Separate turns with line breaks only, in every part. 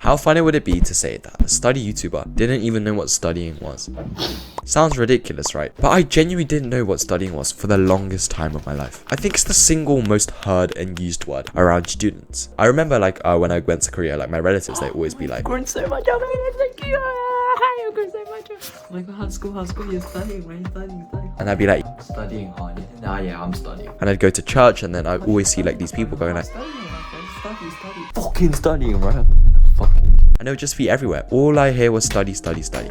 How funny would it be to say that a study YouTuber didn't even know what studying was? Sounds ridiculous, right? But I genuinely didn't know what studying was for the longest time of my life. I think it's the single most heard and used word around students. I remember like when I went to Korea, like my relatives, they always be like,
"Grown so much, thank you. You've grown so much. Oh my god, how's school? You're studying, right? Studying.
and I'd be like,
Studying hard. Yeah, I'm studying.
and I'd go to church, and then I'd always see like these people going like,
Studying, study. Fucking studying, right?
and it would just be everywhere. All I hear was study.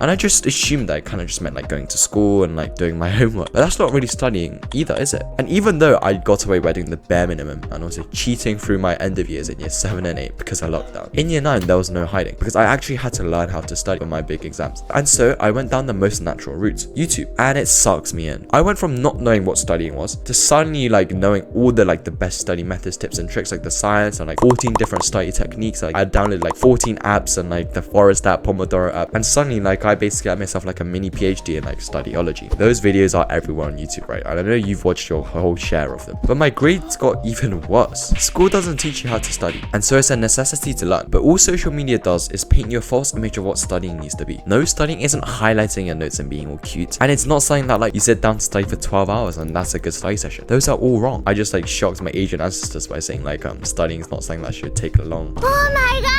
And I just assumed that it kind of just meant like going to school and like doing my homework. But that's not really studying either, is it? And even though I got away by doing the bare minimum and also cheating through my end of years in year 7 and 8 because of lockdown, in year 9 there was no hiding because I actually had to learn how to study for my big exams. And so I went down the most natural route, YouTube, and it sucks me in. I went from not knowing what studying was to suddenly like knowing all the like the best study methods, tips and tricks, like the science and like 14 different study techniques. Like I downloaded like 14 apps and like the Forest app, Pomodoro app, and suddenly like I basically had myself like a mini PhD in like studyology. Those videos are everywhere on YouTube, right? And I know you've watched your whole share of them. But my grades got even worse. School doesn't teach you how to study, and so it's a necessity to learn. But all social media does is paint you a false image of what studying needs to be. No, studying isn't highlighting your notes and being all cute, and it's not saying that like you sit down to study for 12 hours and that's a good study session. Those are all wrong. I just like shocked my Asian ancestors by saying like studying is not something that should take long.
Oh my god!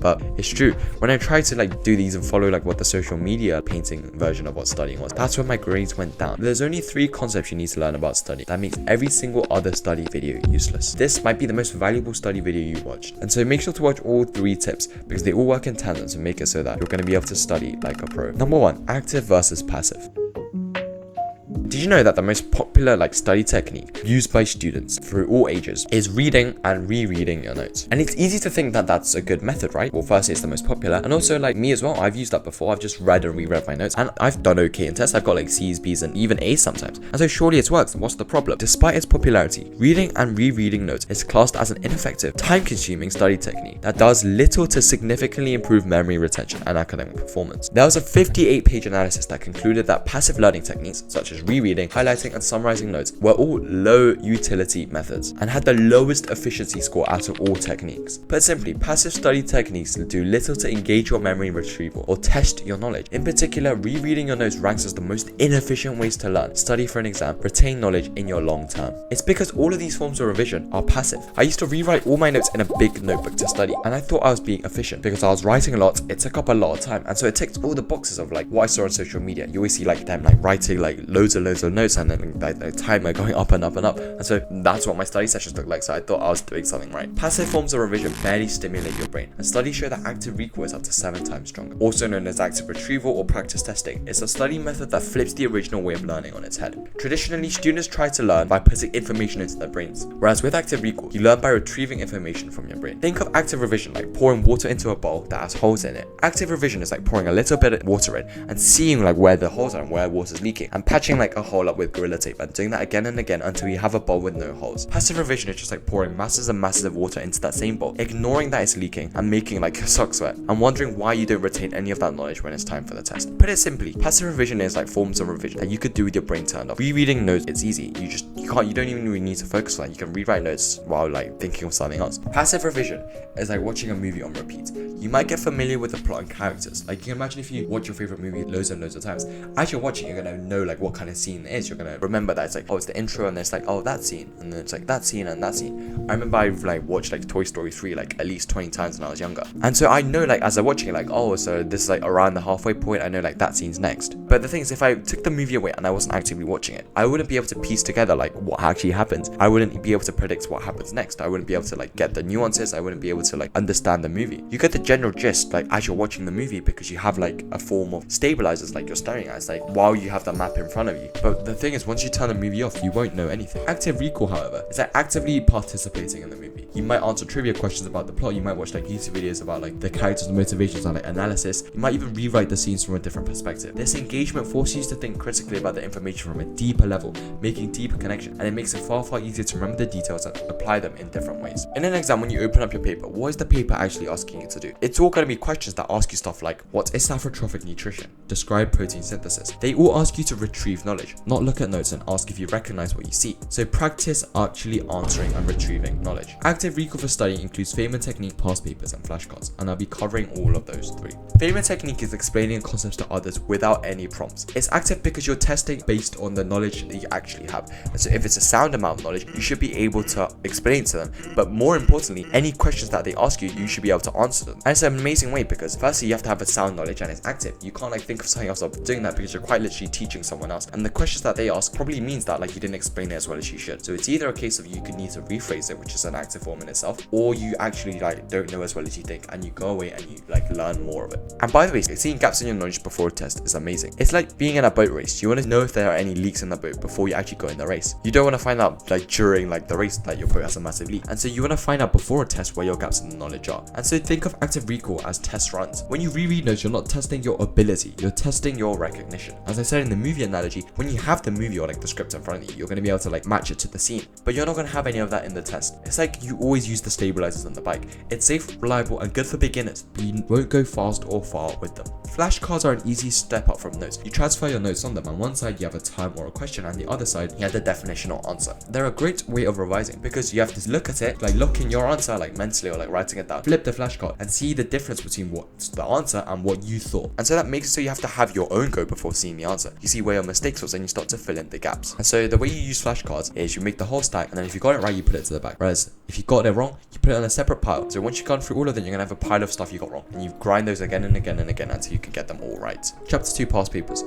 But it's true. When I tried to like do these and follow like what the social media painting version of what studying was, that's when my grades went down. There's only 3 concepts you need to learn about studying. That makes every single other study video useless. This might be the most valuable study video you watched, and so make sure to watch all 3 tips because they all work in tandem to make it so that you're going to be able to study like a pro. Number 1, active versus passive. Did you know that the most popular like study technique used by students through all ages is reading and rereading your notes? And it's easy to think that that's a good method, right? Well, firstly, it's the most popular, and also like me as well, I've used that before. I've just read and reread my notes, and I've done okay in tests. I've got like C's, B's, and even A's sometimes, and so surely it works. What's the problem? Despite its popularity, reading and rereading notes is classed as an ineffective, time-consuming study technique that does little to significantly improve memory retention and academic performance. There was a 58-page analysis that concluded that passive learning techniques such as rereading, highlighting, and summarizing notes were all low utility methods and had the lowest efficiency score out of all techniques. Put simply, passive study techniques do little to engage your memory retrieval or test your knowledge. In particular, rereading your notes ranks as the most inefficient ways to learn, study for an exam, retain knowledge in your long term. It's because all of these forms of revision are passive. I used to rewrite all my notes in a big notebook to study, and I thought I was being efficient because I was writing a lot. It took up a lot of time, and so it ticked all the boxes of like what I saw on social media. You always see like them like writing like loads of notes, and then like the timer going up and up and up, and so that's what my study sessions look like. So I thought I was doing something right. Passive forms of revision barely stimulate your brain, and studies show that active recall is up to 7 times stronger. Also known as active retrieval or practice testing, it's a study method that flips the original way of learning on its head. Traditionally, students try to learn by putting information into their brains, whereas with active recall, you learn by retrieving information from your brain. Think of active revision like pouring water into a bowl that has holes in it. Active revision is like pouring a little bit of water in and seeing like where the holes are and where water's leaking, and patching like a hole up with Gorilla Tape and doing that again and again until you have a bowl with no holes. Passive revision is just like pouring masses and masses of water into that same bowl, ignoring that it's leaking and making like a sock sweat, and wondering why you don't retain any of that knowledge when it's time for the test. Put it simply, passive revision is like forms of revision that you could do with your brain turned off. Rereading notes, it's easy. You don't even really need to focus on that. You can rewrite notes while like thinking of something else. Passive revision is like watching a movie on repeat. You might get familiar with the plot and characters. Like you can imagine if you watch your favorite movie loads and loads of times, as you're watching, you're gonna know like what kind of scene it is. You're gonna remember that it's like, oh, it's the intro, and then it's like, oh, that scene, and then it's like that scene and that scene. I remember I've like watched like Toy Story 3 like at least 20 times when I was younger, and so I know like as I'm watching it, like, oh, so this is like around the halfway point, I know like that scene's next. But the thing is, if I took the movie away and I wasn't actively watching it, I wouldn't be able to piece together like what actually happens. I wouldn't be able to predict what happens next. I wouldn't be able to like get the nuances. I wouldn't be able to like understand the movie. You get the general gist like as you're watching the movie because you have like a form of stabilizers like you're staring at. It's like while you have the map in front of you. But the thing is, once you turn the movie off, you won't know anything. Active recall, however, is like actively participating in the movie. You might answer trivia questions about the plot. You might watch like YouTube videos about like the characters' motivations and like analysis. You might even rewrite the scenes from a different perspective. This engagement forces you to think critically about the information from a deeper level, making deeper connections, and it makes it far easier to remember the details and apply them in different ways. In an exam, when you open up your paper, what is the paper actually asking you to do? It's all going to be questions that ask you stuff like, what is saprotrophic nutrition? Describe protein synthesis. They all ask you to retrieve knowledge, not look at notes and ask if you recognize what you see. So practice actually answering and retrieving knowledge. Active Active recall for studying includes Feynman technique, past papers, and flashcards, and I'll be covering all of those 3. Feynman technique is explaining concepts to others without any prompts. It's active because you're testing based on the knowledge that you actually have. And so if it's a sound amount of knowledge, you should be able to explain to them. But more importantly, any questions that they ask you, you should be able to answer them. And it's an amazing way because firstly, you have to have a sound knowledge and it's active. You can't like think of something else of doing that because you're quite literally teaching someone else. And the questions that they ask probably means that like you didn't explain it as well as you should. So it's either a case of you could need to rephrase it, which is an active form in itself, or you actually like don't know as well as you think and you go away and you like learn more of it. And by the way, seeing gaps in your knowledge before a test is amazing. It's like being in a boat race. You want to know if there are any leaks in the boat before you actually go in the race. You don't want to find out like during like the race that your boat has a massive leak. And so you want to find out before a test where your gaps in the knowledge are. And so think of active recall as test runs. When you reread notes, you're not testing your ability, you're testing your recognition. As I said in the movie analogy, when you have the movie or like the script in front of you, you're going to be able to like match it to the scene. But you're not going to have any of that in the test. It's like you always use the stabilizers on the bike. It's safe, reliable, and good for beginners, but you won't go fast or far with them. Flashcards are an easy step up from notes. You transfer your notes on them, and one side you have a term or a question, and the other side you have the definition or answer. They're a great way of revising because you have to look at it, like lock in your answer like mentally or like writing it down, flip the flashcard and see the difference between what's the answer and what you thought. And so that makes it so you have to have your own go before seeing the answer. You see where your mistakes was and you start to fill in the gaps. And so the way you use flashcards is you make the whole stack, and then if you got it right, you put it to the back. Whereas if you got it wrong, you put it on a separate pile. So once you've gone through all of them, you're gonna have a pile of stuff you got wrong, and you grind those again and again and again until you can get them all right. Chapter 2, past papers.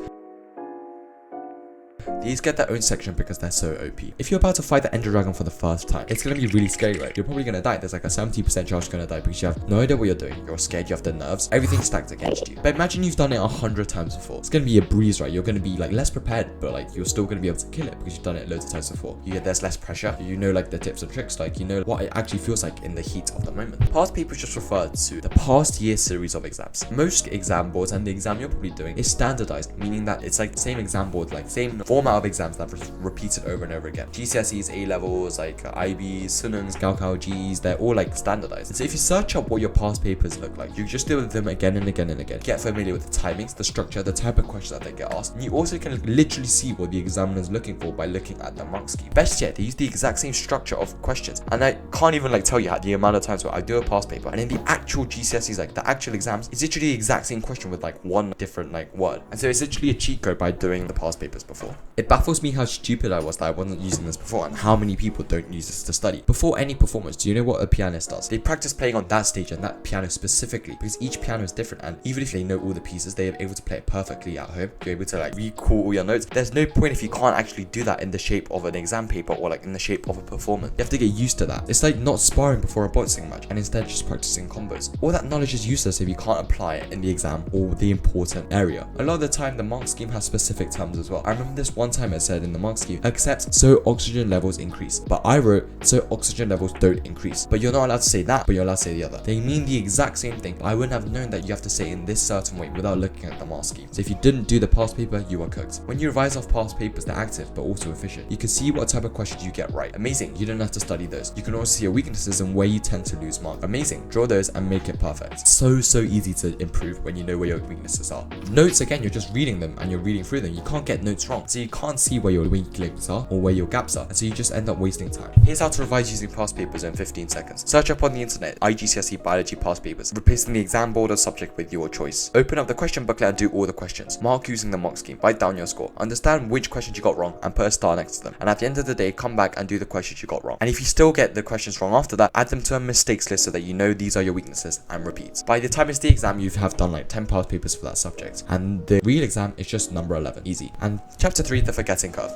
These get their own section because they're so OP. If you're about to fight the Ender Dragon for the first time, it's gonna be really scary, right? You're probably gonna die. There's like a 70% chance you're gonna die because you have no idea what you're doing. You're scared, you have the nerves, everything's stacked against you. But imagine you've done it 100 times before. It's gonna be a breeze, right? You're gonna be like less prepared, but like you're still gonna be able to kill it because you've done it loads of times before. There's less pressure. You know like the tips and tricks, like you know what it actually feels like in the heat of the moment. Past papers just refer to the past year series of exams. Most exam boards and the exam you're probably doing is standardized, meaning that it's like the same exam board, like same format of exams that repeated over and over again. GCSEs, A levels, like IBs, Sunungs, Gaokao, Gs, they're all like standardized. And so if you search up what your past papers look like, you just deal with them again and again and again. Get familiar with the timings, the structure, the type of questions that they get asked. And you also can literally see what the examiner is looking for by looking at the mark scheme. Best yet, they use the exact same structure of questions. And I can't even like tell you the amount of times where I do a past paper and in the actual GCSEs, like the actual exams, it's literally the exact same question with like one different like word. And so it's literally a cheat code by doing the past papers before. It baffles me how stupid I was that I wasn't using this before and how many people don't use this to study. Before any performance, do you know what a pianist does? They practice playing on that stage and that piano specifically because each piano is different, and even if they know all the pieces, they are able to play it perfectly at home. You're able to like recall all your notes. There's no point if you can't actually do that in the shape of an exam paper or like in the shape of a performance. You have to get used to that. It's like not sparring before a boxing match and instead just practicing combos. All that knowledge is useless if you can't apply it in the exam or the important area. A lot of the time the mark scheme has specific terms as well. I remember this one time it said in the mark scheme, except so oxygen levels increase. But I wrote, so oxygen levels don't increase. But you're not allowed to say that, but you're allowed to say the other. They mean the exact same thing, but I wouldn't have known that you have to say in this certain way without looking at the mark scheme. So if you didn't do the past paper, you are cooked. When you revise off past papers, they're active but also efficient. You can see what type of questions you get right. Amazing, you don't have to study those. You can also see your weaknesses and where you tend to lose marks. Amazing, draw those and make it perfect. So easy to improve when you know where your weaknesses are. Notes, again, you're just reading them and you're reading through them. You can't get notes wrong, so you can't see where your weak links are or where your gaps are, and so you just end up wasting time. Here's how to revise using past papers in 15 seconds. Search up on the internet IGCSE biology past papers, replacing the exam board or subject with your choice. Open up the question booklet and do all the questions. Mark using the mark scheme. Write down your score. Understand which questions you got wrong and put a star next to them. And at the end of the day, come back and do the questions you got wrong. And if you still get the questions wrong after that, add them to a mistakes list so that you know these are your weaknesses and repeat. By the time it's the exam, you have done like 10 past papers for that subject. And the real exam is just number 11. Easy. And chapter 3, the forgetting curve.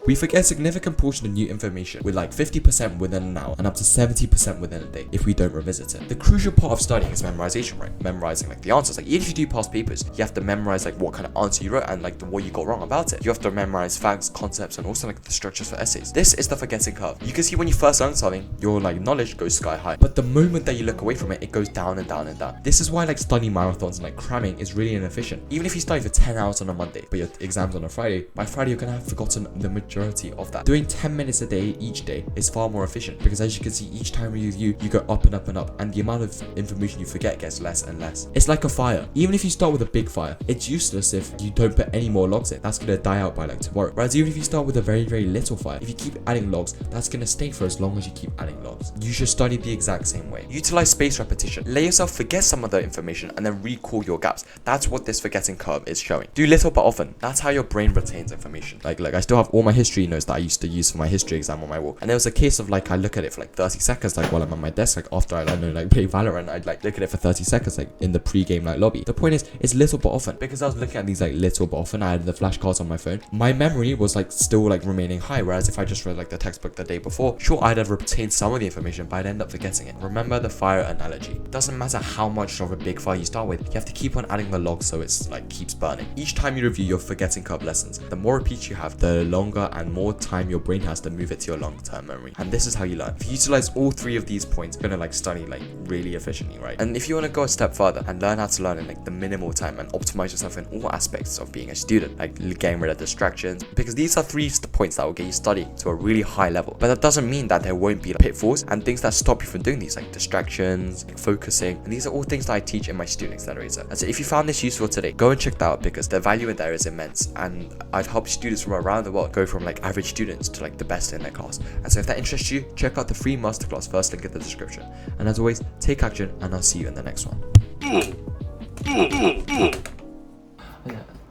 We forget a significant portion of new information, with like 50% within an hour and up to 70% within a day if we don't revisit it. The crucial part of studying is memorization, right? Memorizing like the answers. Like even if you do past papers, you have to memorize like what kind of answer you wrote and like what you got wrong about it. You have to memorize facts, concepts, and also like the structures for essays. This is the forgetting curve. You can see when you first learn something, your like knowledge goes sky high, but the moment that you look away from it, it goes down and down and down. This is why like study marathons and like cramming is really inefficient. Even if you study for 10 hours on a Monday, but your exam's on a Friday, by Friday you're gonna have forgotten the majority majority of that. Doing 10 minutes a day each day is far more efficient because, as you can see, each time you review, you go up and up and up, and the amount of information you forget gets less and less. It's like a fire. Even if you start with a big fire, it's useless if you don't put any more logs in. That's gonna die out by like tomorrow. Whereas even if you start with a very, very little fire, if you keep adding logs, that's gonna stay for as long as you keep adding logs. You should study the exact same way. Utilize spaced repetition. Let yourself forget some of the information and then recall your gaps. That's what this forgetting curve is showing. Do little but often. That's how your brain retains information. Like I still have all my history notes that I used to use for my history exam on my wall. And there was a case of like I look at it for like 30 seconds, like while I'm at my desk, like after I know like play Valorant, I'd like look at it for 30 seconds, like in the pre-game like lobby. The point is, it's little but often. Because I was looking at these like little but often, I had the flashcards on my phone. My memory was like still like remaining high. Whereas if I just read like the textbook the day before, sure, I'd have retained some of the information, but I'd end up forgetting it. Remember the fire analogy. It doesn't matter how much of a big fire you start with, you have to keep on adding the logs so it's like keeps burning. Each time you review your forgetting curve lessons, the more repeats you have, the longer and more time your brain has to move it to your long-term memory. And this is how you learn. If you utilize all three of these points, you're gonna like study like really efficiently, right? And if you want to go a step further and learn how to learn in like the minimal time and optimize yourself in all aspects of being a student, like getting rid of distractions, because these are three points that will get you studying to a really high level. But that doesn't mean that there won't be like, pitfalls and things that stop you from doing these, like distractions, like focusing, and these are all things that I teach in my student accelerator. And so if you found this useful today, go and check that out because the value in there is immense, and I've helped students from around the world go from like average students to like the best in their class. And so if that interests you, check out the free masterclass, first link in the description. And as always, take action, and I'll see you in the next one.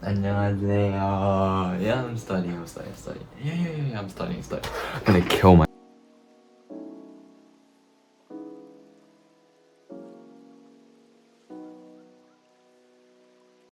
안녕하세요. Yeah, I'm studying. Yeah, I'm studying. I'm gonna kill my